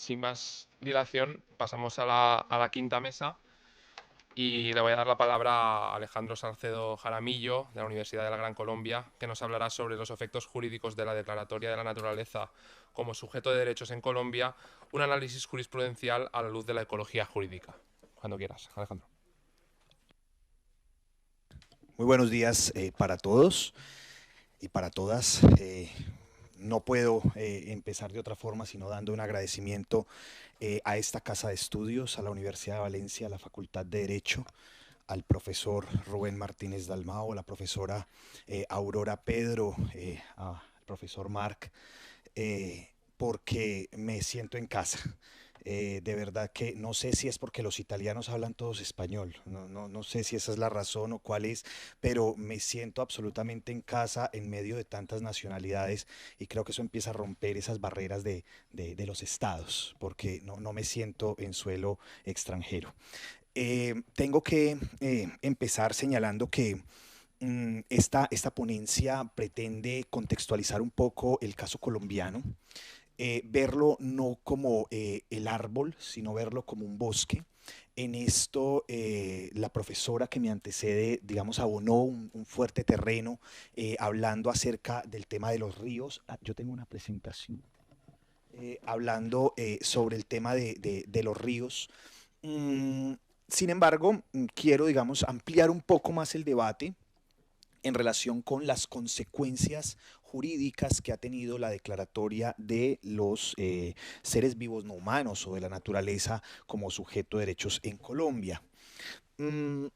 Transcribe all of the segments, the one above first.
sin más dilación, pasamos a la quinta mesa y le voy a dar la palabra a Alejandro Salcedo Jaramillo, de la Universidad de la Gran Colombia, que nos hablará sobre los efectos jurídicos de la Declaratoria de la Naturaleza como sujeto de derechos en Colombia, un análisis jurisprudencial a la luz de la ecología jurídica. Cuando quieras, Alejandro. Muy buenos días para todos y para todas. No puedo empezar de otra forma sino dando un agradecimiento a esta casa de estudios, a la Universidad de Valencia, a la Facultad de Derecho, al profesor Rubén Martínez Dalmao, a la profesora Aurora Pedro, al profesor Marc, porque me siento en casa. De verdad que no sé si es porque los italianos hablan todos español, no sé si esa es la razón o cuál es, pero me siento absolutamente en casa en medio de tantas nacionalidades y creo que eso empieza a romper esas barreras de los estados, porque no me siento en suelo extranjero. Tengo que empezar señalando que esta ponencia pretende contextualizar un poco el caso colombiano, verlo no como el árbol, sino verlo como un bosque. En esto, la profesora que me antecede, digamos, abonó un fuerte terreno hablando acerca del tema de los ríos. Yo tengo una presentación hablando sobre el tema de los ríos. Mm, Sin embargo, quiero, digamos, ampliar un poco más el debate en relación con las consecuencias jurídicas que ha tenido la declaratoria de los seres vivos no humanos o de la naturaleza como sujeto de derechos en Colombia. Mm,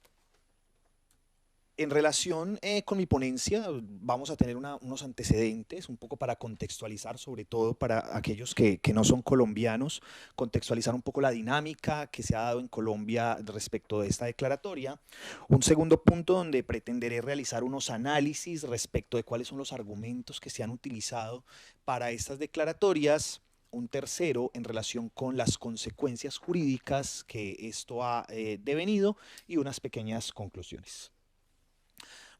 en relación con mi ponencia, vamos a tener unos antecedentes, un poco para contextualizar, sobre todo para aquellos que no son colombianos, contextualizar un poco la dinámica que se ha dado en Colombia respecto de esta declaratoria. Un segundo punto donde pretenderé realizar unos análisis respecto de cuáles son los argumentos que se han utilizado para estas declaratorias. Un tercero en relación con las consecuencias jurídicas que esto ha devenido y unas pequeñas conclusiones.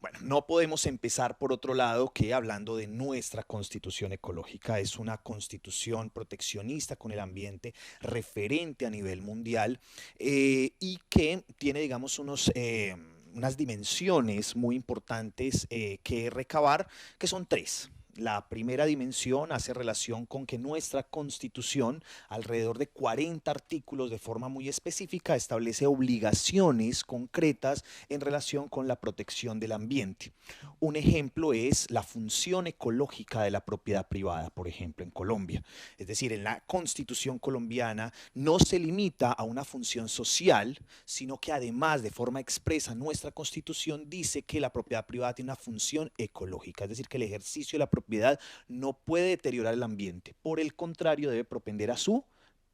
Bueno, no podemos empezar por otro lado que hablando de nuestra constitución ecológica. Es una constitución proteccionista con el ambiente, referente a nivel mundial y que tiene, digamos, unas dimensiones muy importantes que recabar, que son tres. La primera dimensión hace relación con que nuestra constitución, alrededor de 40 artículos de forma muy específica, establece obligaciones concretas en relación con la protección del ambiente. Un ejemplo es la función ecológica de la propiedad privada, por ejemplo, en Colombia. Es decir, en la constitución colombiana no se limita a una función social, sino que además de forma expresa nuestra constitución dice que la propiedad privada tiene una función ecológica, es decir, que el ejercicio de la propiedad no puede deteriorar el ambiente, por el contrario debe propender a su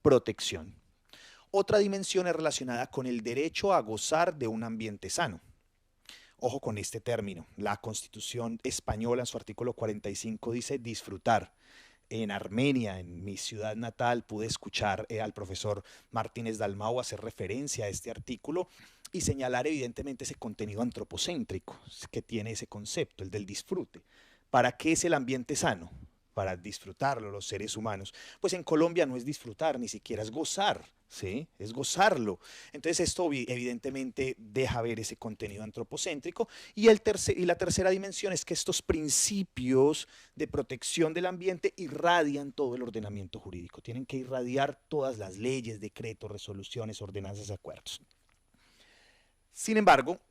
protección. Otra dimensión es relacionada con el derecho a gozar de un ambiente sano. Ojo con este término. La Constitución española en su artículo 45 dice disfrutar. En Armenia, en mi ciudad natal, pude escuchar al profesor Martínez Dalmau hacer referencia a este artículo y señalar evidentemente ese contenido antropocéntrico que tiene ese concepto, el del disfrute. ¿Para qué es el ambiente sano? Para disfrutarlo los seres humanos. Pues en Colombia no es disfrutar, ni siquiera es gozar, ¿sí? Es gozarlo. Entonces esto evidentemente deja ver ese contenido antropocéntrico y la tercera dimensión es que estos principios de protección del ambiente irradian todo el ordenamiento jurídico, tienen que irradiar todas las leyes, decretos, resoluciones, ordenanzas, acuerdos. Sin embargo,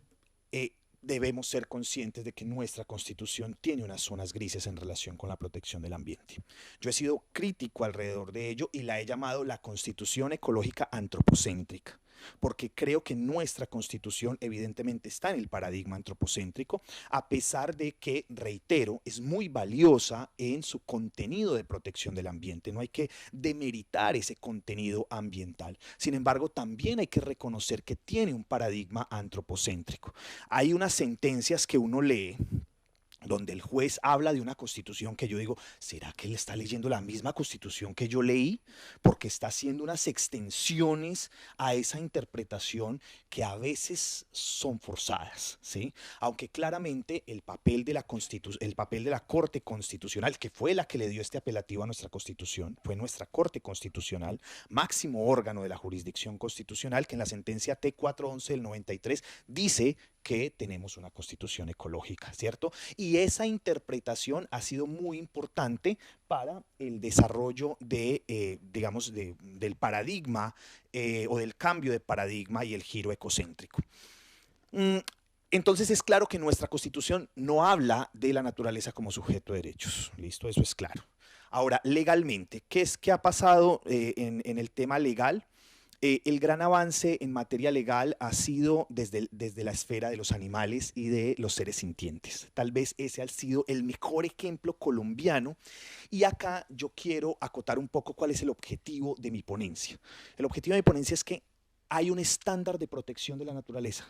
debemos ser conscientes de que nuestra constitución tiene unas zonas grises en relación con la protección del ambiente. Yo he sido crítico alrededor de ello y la he llamado la constitución ecológica antropocéntrica, porque creo que nuestra constitución evidentemente está en el paradigma antropocéntrico, a pesar de que, reitero, es muy valiosa en su contenido de protección del ambiente. No hay que demeritar ese contenido ambiental. Sin embargo, también hay que reconocer que tiene un paradigma antropocéntrico. Hay unas sentencias que uno lee donde el juez habla de una constitución que yo digo, ¿será que él está leyendo la misma constitución que yo leí? Porque está haciendo unas extensiones a esa interpretación que a veces son forzadas, ¿sí? Aunque claramente el papel de la Corte Constitucional, que fue la que le dio este apelativo a nuestra Constitución, fue nuestra Corte Constitucional, máximo órgano de la jurisdicción constitucional, que en la sentencia T411 del 93 dice que tenemos una constitución ecológica, ¿cierto? Y esa interpretación ha sido muy importante para el desarrollo del paradigma o del cambio de paradigma y el giro ecocéntrico. Mm, Entonces es claro que nuestra constitución no habla de la naturaleza como sujeto de derechos, ¿listo? Eso es claro. Ahora, legalmente, ¿qué ha pasado en el tema legal? El gran avance en materia legal ha sido desde la esfera de los animales y de los seres sintientes. Tal vez ese ha sido el mejor ejemplo colombiano. Y acá yo quiero acotar un poco cuál es el objetivo de mi ponencia. El objetivo de mi ponencia es que hay un estándar de protección de la naturaleza.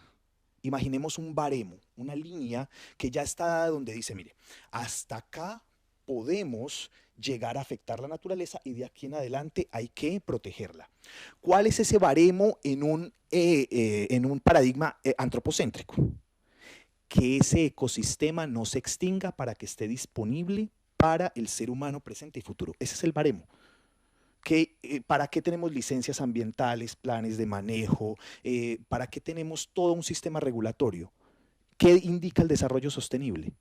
Imaginemos un baremo, una línea que ya está dada donde dice, mire, hasta acá podemos llegar a afectar la naturaleza y de aquí en adelante hay que protegerla. ¿Cuál es ese baremo en un paradigma antropocéntrico? Que ese ecosistema no se extinga para que esté disponible para el ser humano presente y futuro. Ese es el baremo. ¿Para qué tenemos licencias ambientales, planes de manejo? ¿Para qué tenemos todo un sistema regulatorio? ¿Qué indica el desarrollo sostenible?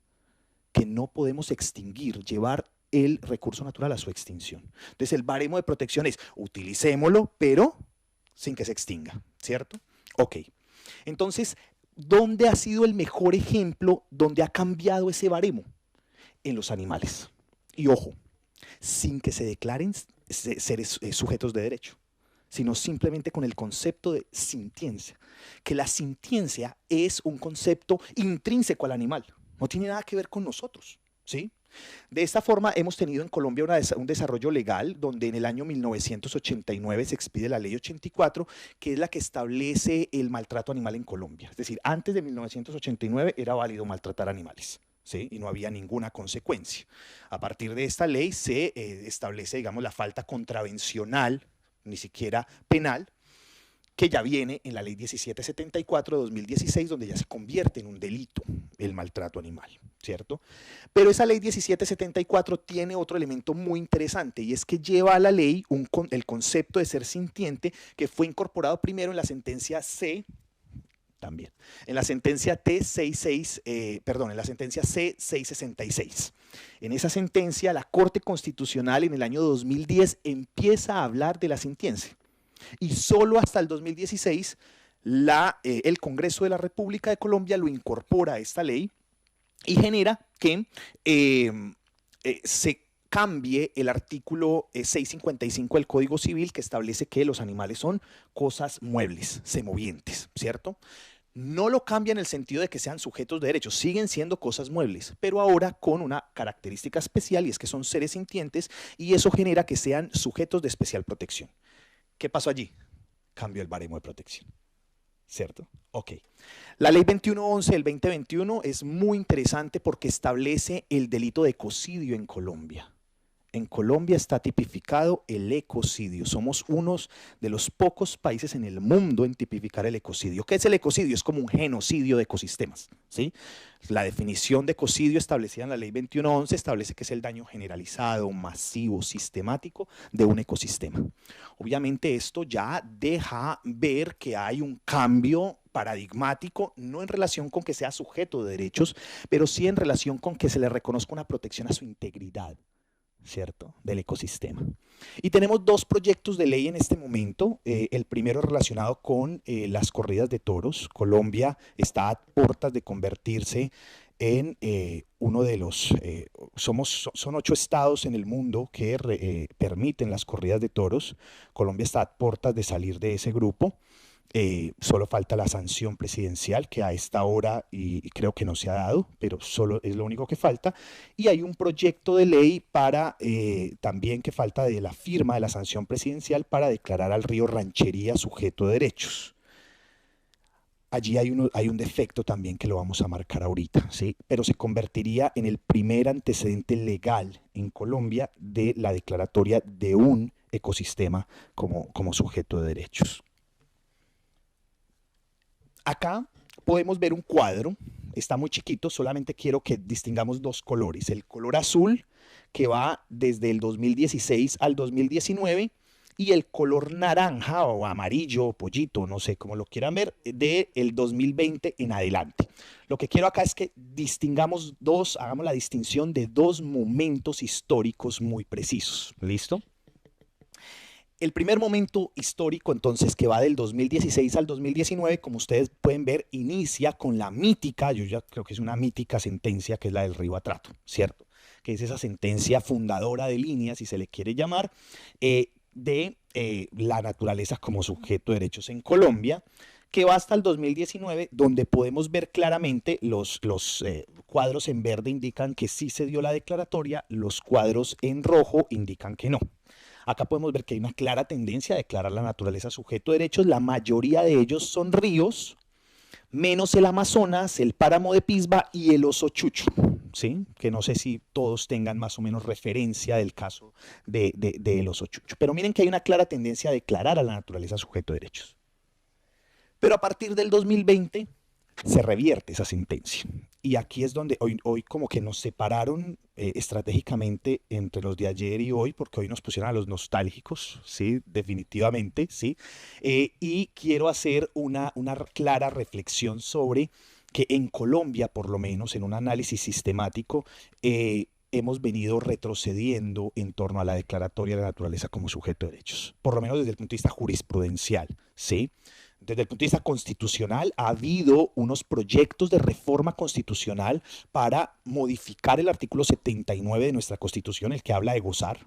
Que no podemos extinguir, llevar el recurso natural a su extinción. Entonces el baremo de protección es utilicémoslo, pero sin que se extinga, ¿cierto? Ok. Entonces, ¿dónde ha sido el mejor ejemplo donde ha cambiado ese baremo? En los animales. Y ojo, sin que se declaren seres sujetos de derecho, sino simplemente con el concepto de sintiencia, que la sintiencia es un concepto intrínseco al animal, no tiene nada que ver con nosotros, ¿sí? De esta forma hemos tenido en Colombia un desarrollo legal donde en el año 1989 se expide la ley 84, que es la que establece el maltrato animal en Colombia. Es decir, antes de 1989 era válido maltratar animales, ¿sí? Y no había ninguna consecuencia. A partir de esta ley se establece, digamos, la falta contravencional, ni siquiera penal, que ya viene en la ley 1774 de 2016, donde ya se convierte en un delito el maltrato animal, ¿cierto? Pero esa ley 1774 tiene otro elemento muy interesante y es que lleva a la ley el concepto de ser sintiente que fue incorporado primero en la sentencia también, en la sentencia en la sentencia C666. En esa sentencia, la Corte Constitucional en el año 2010 empieza a hablar de la sintiencia. Y solo hasta el 2016 el Congreso de la República de Colombia lo incorpora a esta ley y genera que se cambie el artículo 655 del Código Civil, que establece que los animales son cosas muebles, semovientes, ¿cierto? No lo cambia en el sentido de que sean sujetos de derechos, siguen siendo cosas muebles, pero ahora con una característica especial y es que son seres sintientes y eso genera que sean sujetos de especial protección. ¿Qué pasó allí? Cambió el baremo de protección, ¿cierto? Ok. La ley 2111 del 2021 es muy interesante porque establece el delito de ecocidio en Colombia. En Colombia está tipificado el ecocidio. Somos unos de los pocos países en el mundo en tipificar el ecocidio. ¿Qué es el ecocidio? Es como un genocidio de ecosistemas, ¿sí? La definición de ecocidio establecida en la ley 2111 establece que es el daño generalizado, masivo, sistemático de un ecosistema. Obviamente esto ya deja ver que hay un cambio paradigmático, no en relación con que sea sujeto de derechos, pero sí en relación con que se le reconozca una protección a su integridad, ¿cierto? Del ecosistema. Y tenemos dos proyectos de ley en este momento. El primero relacionado con las corridas de toros. Colombia está a puertas de convertirse en uno de los, son 8 estados en el mundo que permiten las corridas de toros. Colombia está a puertas de salir de ese grupo. Solo falta la sanción presidencial que a esta hora y creo que no se ha dado, pero solo es lo único que falta. Y hay un proyecto de ley para también que falta de la firma de la sanción presidencial para declarar al río Ranchería sujeto de derechos. allí hay un defecto también que lo vamos a marcar ahorita, ¿sí? Pero se convertiría en el primer antecedente legal en Colombia de la declaratoria de un ecosistema como sujeto de derechos. Acá podemos ver un cuadro, está muy chiquito, solamente quiero que distingamos dos colores. El color azul, que va desde el 2016 al 2019, y el color naranja o amarillo o pollito, no sé cómo lo quieran ver, del 2020 en adelante. Lo que quiero acá es que distingamos dos, hagamos la distinción de dos momentos históricos muy precisos. ¿Listo? El primer momento histórico, entonces, que va del 2016 al 2019, como ustedes pueden ver, inicia con la mítica, yo ya creo que es una mítica sentencia, que es la del Río Atrato, ¿cierto? Que es esa sentencia fundadora de línea, si se le quiere llamar, de la naturaleza como sujeto de derechos en Colombia, que va hasta el 2019, donde podemos ver claramente los cuadros en verde indican que sí se dio la declaratoria, los cuadros en rojo indican que no. Acá podemos ver que hay una clara tendencia a declarar la naturaleza sujeto de derechos. La mayoría de ellos son ríos, menos el Amazonas, el páramo de Pisba y el oso chucho. ¿Sí? Que no sé si todos tengan más o menos referencia del caso del oso chucho. Pero miren que hay una clara tendencia a declarar a la naturaleza sujeto de derechos. Pero a partir del 2020 se revierte esa sentencia. Y aquí es donde hoy como que nos separaron estratégicamente entre los de ayer y hoy, porque hoy nos pusieron a los nostálgicos, ¿sí? Definitivamente, ¿sí? Y quiero hacer una clara reflexión sobre que en Colombia, por lo menos en un análisis sistemático, hemos venido retrocediendo en torno a la declaratoria de la naturaleza como sujeto de derechos, por lo menos desde el punto de vista jurisprudencial, ¿sí? Desde el punto de vista constitucional, ha habido unos proyectos de reforma constitucional para modificar el artículo 79 de nuestra Constitución, el que habla de gozar,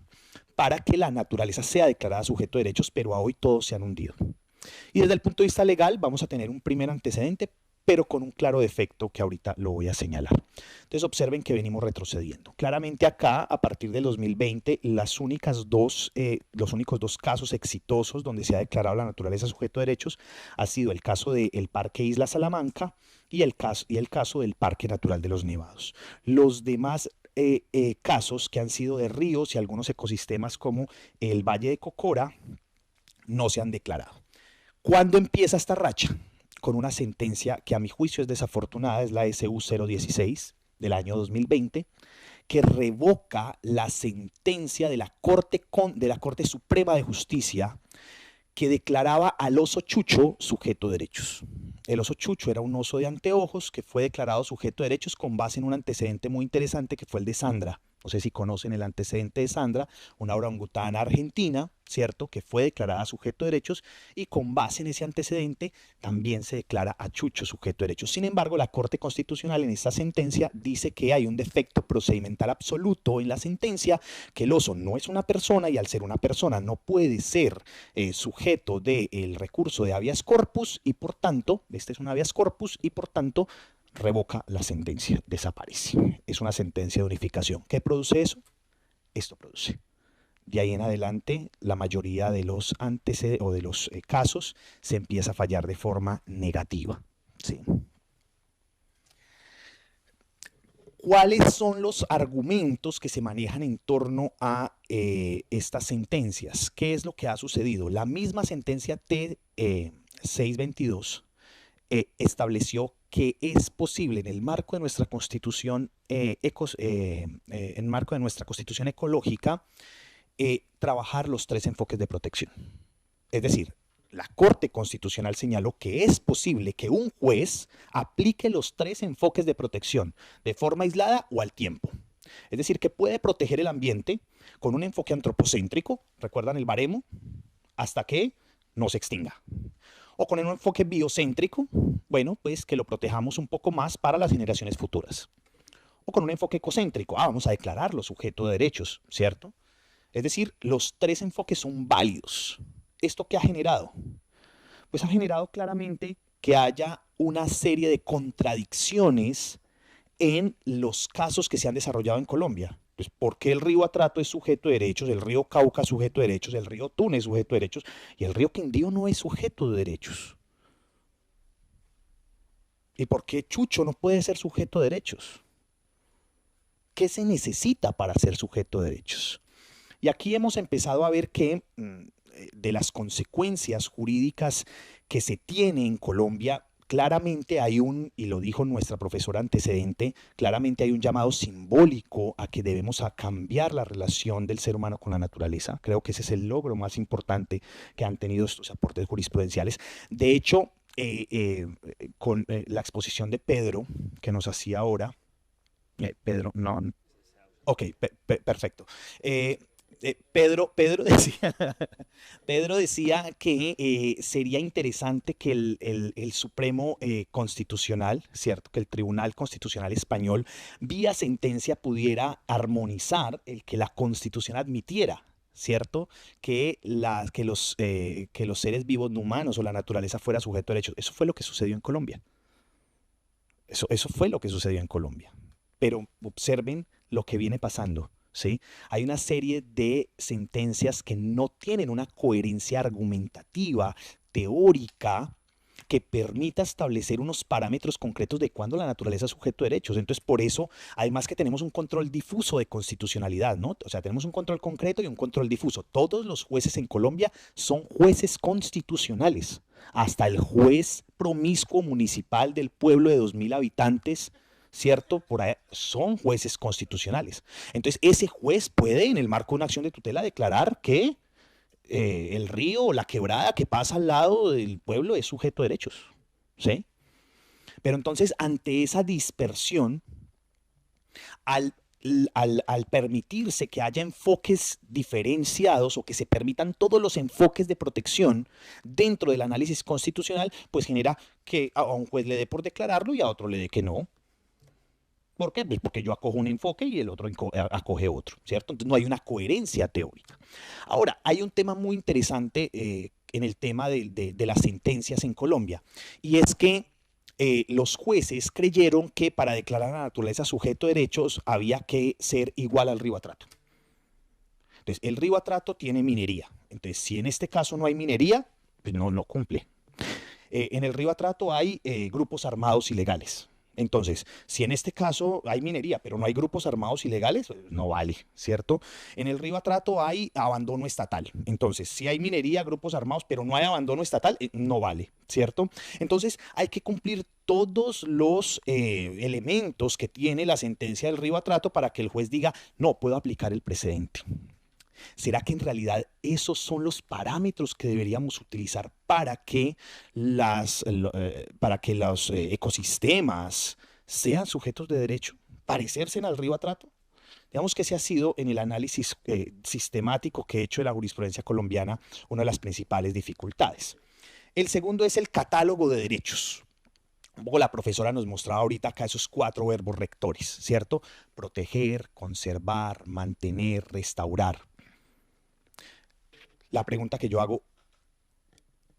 para que la naturaleza sea declarada sujeto de derechos, pero a hoy todos se han hundido. Y desde el punto de vista legal vamos a tener un primer antecedente, pero con un claro defecto que ahorita lo voy a señalar. Entonces observen que venimos retrocediendo. Claramente acá, a partir del 2020, los únicos dos casos exitosos donde se ha declarado la naturaleza sujeto de derechos ha sido el caso del Parque Isla Salamanca y el caso del Parque Natural de los Nevados. Los demás casos que han sido de ríos y algunos ecosistemas como el Valle de Cocora no se han declarado. ¿Cuándo empieza esta racha? Con una sentencia que a mi juicio es desafortunada, es la SU 016 del año 2020, que revoca la sentencia de la Corte Suprema de Justicia que declaraba al oso chucho sujeto de derechos. El oso chucho era un oso de anteojos que fue declarado sujeto de derechos con base en un antecedente muy interesante que fue el de Sandra. No sé si conocen el antecedente de Sandra, una orangutana argentina, ¿cierto? Que fue declarada sujeto de derechos y con base en ese antecedente también se declara a Chucho sujeto de derechos. Sin embargo, la Corte Constitucional en esta sentencia dice que hay un defecto procedimental absoluto en la sentencia, que el oso no es una persona y al ser una persona no puede ser sujeto del recurso de habeas corpus y por tanto, este es un habeas corpus y por tanto revoca la sentencia, desaparece. Es una sentencia de unificación. ¿Qué produce eso? Esto produce. De ahí en adelante, la mayoría de los antecedentes o de los casos se empieza a fallar de forma negativa. ¿Sí? ¿Cuáles son los argumentos que se manejan en torno a estas sentencias? ¿Qué es lo que ha sucedido? La misma sentencia T622 estableció que es posible en el marco de nuestra constitución, en marco de nuestra constitución ecológica, trabajar los tres enfoques de protección. Es decir, la Corte Constitucional señaló que es posible que un juez aplique los tres enfoques de protección de forma aislada o al tiempo. Es decir, que puede proteger el ambiente con un enfoque antropocéntrico, ¿recuerdan el baremo? Hasta que no se extinga. O con un enfoque biocéntrico, bueno, pues que lo protejamos un poco más para las generaciones futuras. O con un enfoque ecocéntrico, vamos a declararlo sujeto de derechos, ¿cierto? Es decir, los tres enfoques son válidos. ¿Esto qué ha generado? Pues ha generado claramente que haya una serie de contradicciones en los casos que se han desarrollado en Colombia. Pues, ¿por qué el río Atrato es sujeto de derechos, el río Cauca es sujeto de derechos, el río Tuna es sujeto de derechos y el río Quindío no es sujeto de derechos? ¿Y por qué Chucho no puede ser sujeto de derechos? ¿Qué se necesita para ser sujeto de derechos? Y aquí hemos empezado a ver que de las consecuencias jurídicas que se tiene en Colombia, claramente hay un, y lo dijo nuestra profesora antecedente, claramente hay un llamado simbólico a que debemos a cambiar la relación del ser humano con la naturaleza. Creo que ese es el logro más importante que han tenido estos aportes jurisprudenciales. De hecho, con la exposición de Pedro, que nos hacía ahora, Pedro, no, ok, perfecto. Eh, Pedro decía, Pedro decía que sería interesante que el Supremo Constitucional, ¿cierto? Que el Tribunal Constitucional Español, vía sentencia, pudiera armonizar el que la Constitución admitiera, ¿cierto? Que los seres vivos no humanos o la naturaleza fuera sujeto a derechos. Eso fue lo que sucedió en Colombia. Eso fue lo que sucedió en Colombia. Pero observen lo que viene pasando, ¿sí? Hay una serie de sentencias que no tienen una coherencia argumentativa, teórica, que permita establecer unos parámetros concretos de cuándo la naturaleza es sujeto de derechos. Entonces, por eso, además que tenemos un control difuso de constitucionalidad, ¿no? O sea, tenemos un control concreto y un control difuso. Todos los jueces en Colombia son jueces constitucionales. Hasta el juez promiscuo municipal del pueblo de 2000 habitantes, ¿cierto? Por ahí son jueces constitucionales. Entonces, ese juez puede, en el marco de una acción de tutela, declarar que el río o la quebrada que pasa al lado del pueblo es sujeto de derechos, ¿sí? Pero entonces, ante esa dispersión, al, al permitirse que haya enfoques diferenciados o que se permitan todos los enfoques de protección dentro del análisis constitucional, pues genera que a un juez le dé por declararlo y a otro le dé que no. ¿Por qué? Pues porque yo acojo un enfoque y el otro acoge otro, ¿cierto? Entonces no hay una coherencia teórica. Ahora, hay un tema muy interesante en el tema de las sentencias en Colombia, y es que los jueces creyeron que para declarar a la naturaleza sujeto de derechos había que ser igual al río Atrato. Entonces, el río Atrato tiene minería. Entonces, si en este caso no hay minería, pues no cumple. En el río Atrato hay grupos armados ilegales. Entonces, si en este caso hay minería, pero no hay grupos armados ilegales, no vale, ¿cierto? En el río Atrato hay abandono estatal. Entonces, si hay minería, grupos armados, pero no hay abandono estatal, no vale, ¿cierto? Entonces, hay que cumplir todos los elementos que tiene la sentencia del río Atrato para que el juez diga, no, puedo aplicar el precedente. ¿Será que en realidad esos son los parámetros que deberíamos utilizar para que los ecosistemas sean sujetos de derecho? ¿Parecerse al río Atrato? Digamos que ese ha sido en el análisis sistemático que he hecho de la jurisprudencia colombiana una de las principales dificultades. El segundo es el catálogo de derechos. Un poco la profesora nos mostraba ahorita acá esos 4 verbos rectores, ¿cierto? Proteger, conservar, mantener, restaurar. La pregunta que yo hago,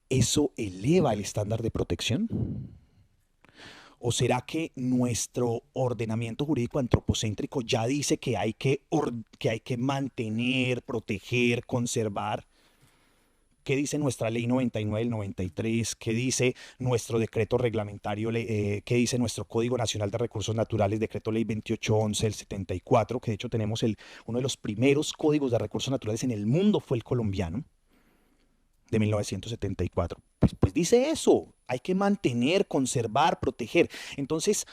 ¿eso eleva el estándar de protección? ¿O será que nuestro ordenamiento jurídico antropocéntrico ya dice que hay que mantener, proteger, conservar? ¿Qué dice nuestra ley 99 del 93? ¿Qué dice nuestro decreto reglamentario? ¿Qué dice nuestro Código Nacional de Recursos Naturales, decreto ley 2811 del 74? Que de hecho tenemos uno de los primeros códigos de recursos naturales en el mundo fue el colombiano, de 1974. Pues dice eso, hay que mantener, conservar, proteger. Entonces,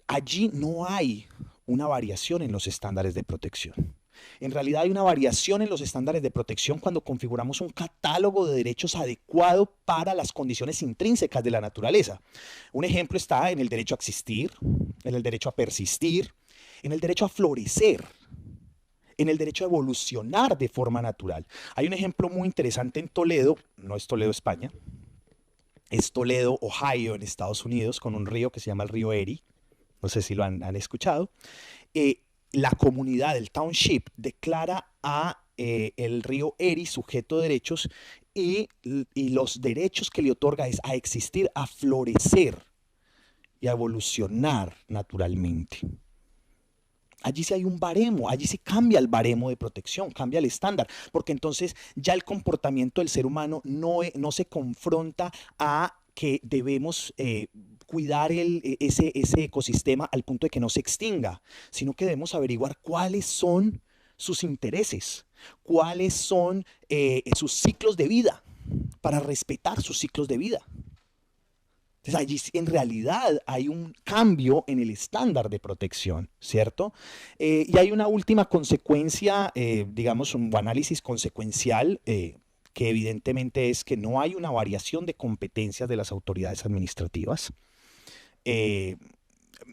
allí no hay una variación en los estándares de protección. En realidad hay una variación en los estándares de protección cuando configuramos un catálogo de derechos adecuado para las condiciones intrínsecas de la naturaleza. Un ejemplo está en el derecho a existir, en el derecho a persistir, en el derecho a florecer, en el derecho a evolucionar de forma natural. Hay un ejemplo muy interesante en Toledo, no es Toledo, España, es Toledo, Ohio, en Estados Unidos, con un río que se llama el río Erie. No sé si lo han escuchado. La comunidad del township declara a el río Erie sujeto de derechos y los derechos que le otorga es a existir, a florecer y a evolucionar naturalmente. Allí sí hay un baremo, allí sí cambia el baremo de protección, cambia el estándar, porque entonces ya el comportamiento del ser humano no se confronta a que debemos cuidar ese ecosistema al punto de que no se extinga, sino que debemos averiguar cuáles son sus intereses, cuáles son sus ciclos de vida, para respetar sus ciclos de vida. Entonces allí en realidad hay un cambio en el estándar de protección, ¿cierto? Y hay una última consecuencia, digamos, un análisis consecuencial, que evidentemente es que no hay una variación de competencias de las autoridades administrativas. Eh,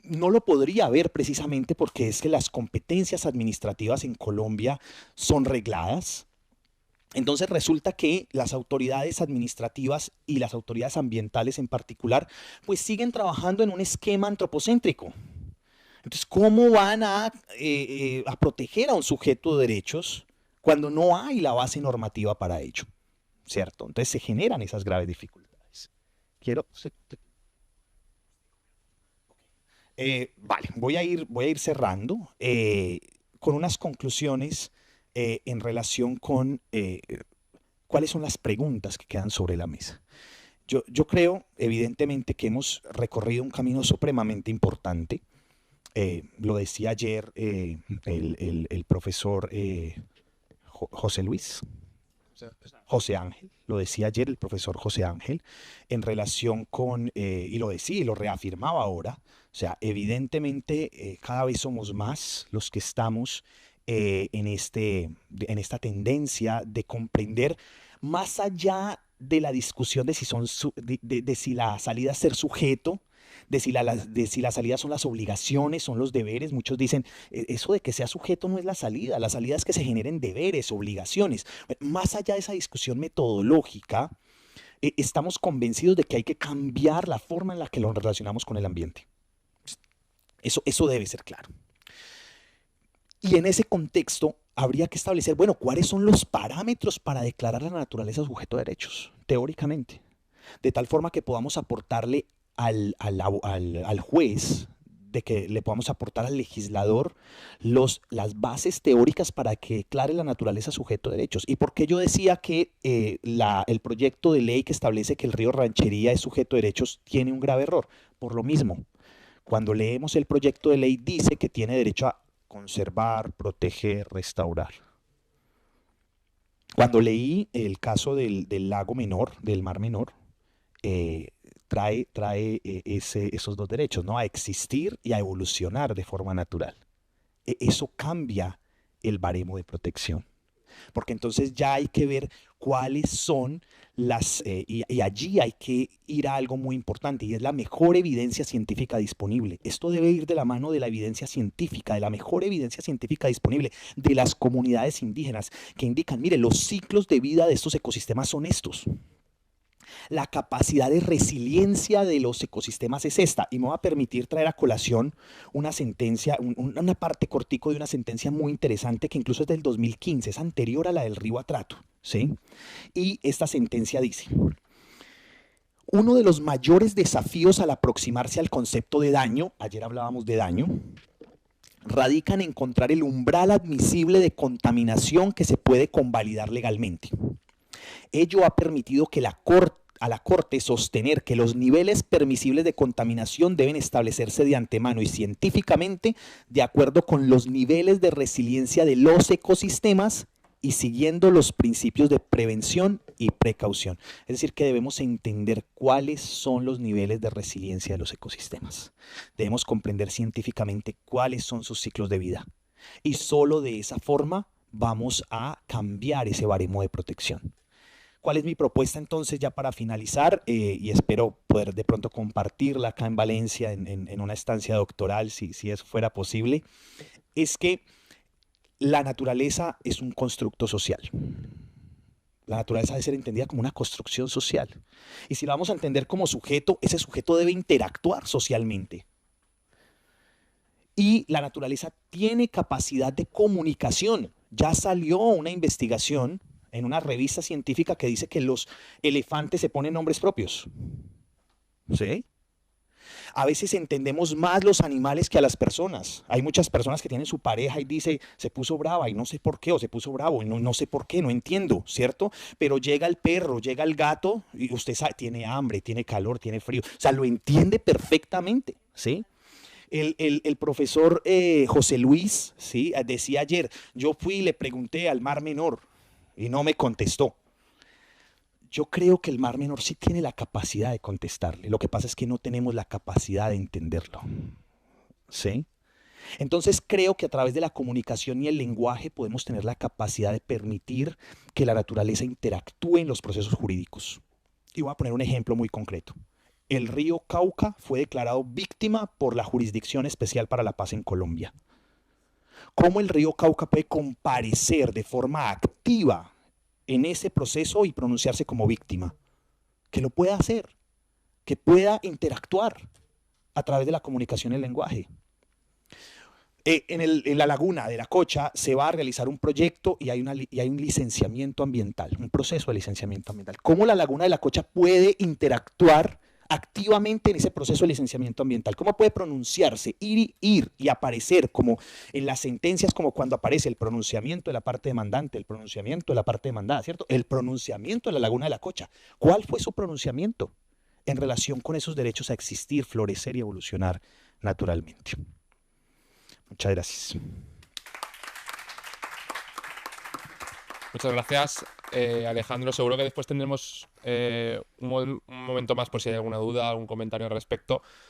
no lo podría haber precisamente porque es que las competencias administrativas en Colombia son regladas. Entonces resulta que las autoridades administrativas y las autoridades ambientales en particular, pues siguen trabajando en un esquema antropocéntrico. Entonces, ¿cómo van a proteger a un sujeto de derechos cuando no hay la base normativa para ello? ¿Cierto? Entonces se generan esas graves dificultades. Quiero... vale, voy a ir cerrando con unas conclusiones en relación con cuáles son las preguntas que quedan sobre la mesa. Yo creo, evidentemente, que hemos recorrido un camino supremamente importante. Lo decía ayer el profesor José Luis. José Ángel, lo decía ayer el profesor José Ángel, en relación con, y lo decía y lo reafirmaba ahora, o sea, evidentemente cada vez somos más los que estamos en esta tendencia de comprender más allá de la discusión de si, de si la salida es ser sujeto, de si la salida son las obligaciones, son los deberes. Muchos dicen, eso de que sea sujeto no es la salida es que se generen deberes, obligaciones. Más allá de esa discusión metodológica, estamos convencidos de que hay que cambiar la forma en la que nos relacionamos con el ambiente. Eso debe ser claro. Y en ese contexto habría que establecer, bueno, ¿cuáles son los parámetros para declarar a la naturaleza sujeto de derechos, teóricamente? De tal forma que podamos aportarle al juez, de que le podamos aportar al legislador las bases teóricas para que declare la naturaleza sujeto de derechos. ¿Y por qué yo decía que el proyecto de ley que establece que el río Ranchería es sujeto de derechos tiene un grave error? Por lo mismo, cuando leemos el proyecto de ley dice que tiene derecho a conservar, proteger, restaurar. Cuando leí el caso del lago menor, del mar menor, trae esos dos derechos, ¿no? A existir y a evolucionar de forma natural. Eso cambia el baremo de protección. Porque entonces ya hay que ver cuáles son y allí hay que ir a algo muy importante, y es la mejor evidencia científica disponible. Esto debe ir de la mano de la evidencia científica, de la mejor evidencia científica disponible, de las comunidades indígenas, que indican, mire, los ciclos de vida de estos ecosistemas son estos. La capacidad de resiliencia de los ecosistemas es esta, y me va a permitir traer a colación una sentencia, una parte cortico de una sentencia muy interesante que incluso es del 2015, es anterior a la del río Atrato, ¿sí? Y esta sentencia dice: uno de los mayores desafíos al aproximarse al concepto de daño, ayer hablábamos de daño, radica en encontrar el umbral admisible de contaminación que se puede convalidar legalmente. Ello ha permitido que a la Corte sostener que los niveles permisibles de contaminación deben establecerse de antemano y científicamente de acuerdo con los niveles de resiliencia de los ecosistemas y siguiendo los principios de prevención y precaución. Es decir, que debemos entender cuáles son los niveles de resiliencia de los ecosistemas. Debemos comprender científicamente cuáles son sus ciclos de vida. Y solo de esa forma vamos a cambiar ese baremo de protección. ¿Cuál es mi propuesta entonces ya para finalizar? Y espero poder de pronto compartirla acá en Valencia en una estancia doctoral, si eso fuera posible. Es que la naturaleza es un constructo social. La naturaleza debe ser entendida como una construcción social. Y si la vamos a entender como sujeto, ese sujeto debe interactuar socialmente. Y la naturaleza tiene capacidad de comunicación. Ya salió una investigación en una revista científica que dice que los elefantes se ponen nombres propios. ¿Sí? A veces entendemos más los animales que a las personas. Hay muchas personas que tienen su pareja y dice, se puso brava y no sé por qué, o se puso bravo y no sé por qué, no entiendo, ¿cierto? Pero llega el perro, llega el gato y usted sabe, tiene hambre, tiene calor, tiene frío. O sea, lo entiende perfectamente, ¿sí? El profesor José Luis, ¿sí? Decía ayer, yo fui y le pregunté al Mar Menor y no me contestó. Yo creo que el Mar Menor sí tiene la capacidad de contestarle. Lo que pasa es que no tenemos la capacidad de entenderlo. ¿Sí? Entonces creo que a través de la comunicación y el lenguaje podemos tener la capacidad de permitir que la naturaleza interactúe en los procesos jurídicos. Y voy a poner un ejemplo muy concreto. El río Cauca fue declarado víctima por la Jurisdicción Especial para la Paz en Colombia. ¿Cómo el río Cauca puede comparecer de forma activa en ese proceso y pronunciarse como víctima? Que lo pueda hacer, que pueda interactuar a través de la comunicación y el lenguaje. En la laguna de la Cocha se va a realizar un proyecto y hay un licenciamiento ambiental, un proceso de licenciamiento ambiental. ¿Cómo la laguna de la Cocha puede interactuar activamente en ese proceso de licenciamiento ambiental? ¿Cómo puede pronunciarse, ir y aparecer como en las sentencias, como cuando aparece el pronunciamiento de la parte demandante, el pronunciamiento de la parte demandada, ¿cierto? El pronunciamiento de la laguna de la Cocha. ¿Cuál fue su pronunciamiento en relación con esos derechos a existir, florecer y evolucionar naturalmente? Muchas gracias. Muchas gracias, Alejandro. Seguro que después tendremos un momento más por si hay alguna duda, algún comentario al respecto.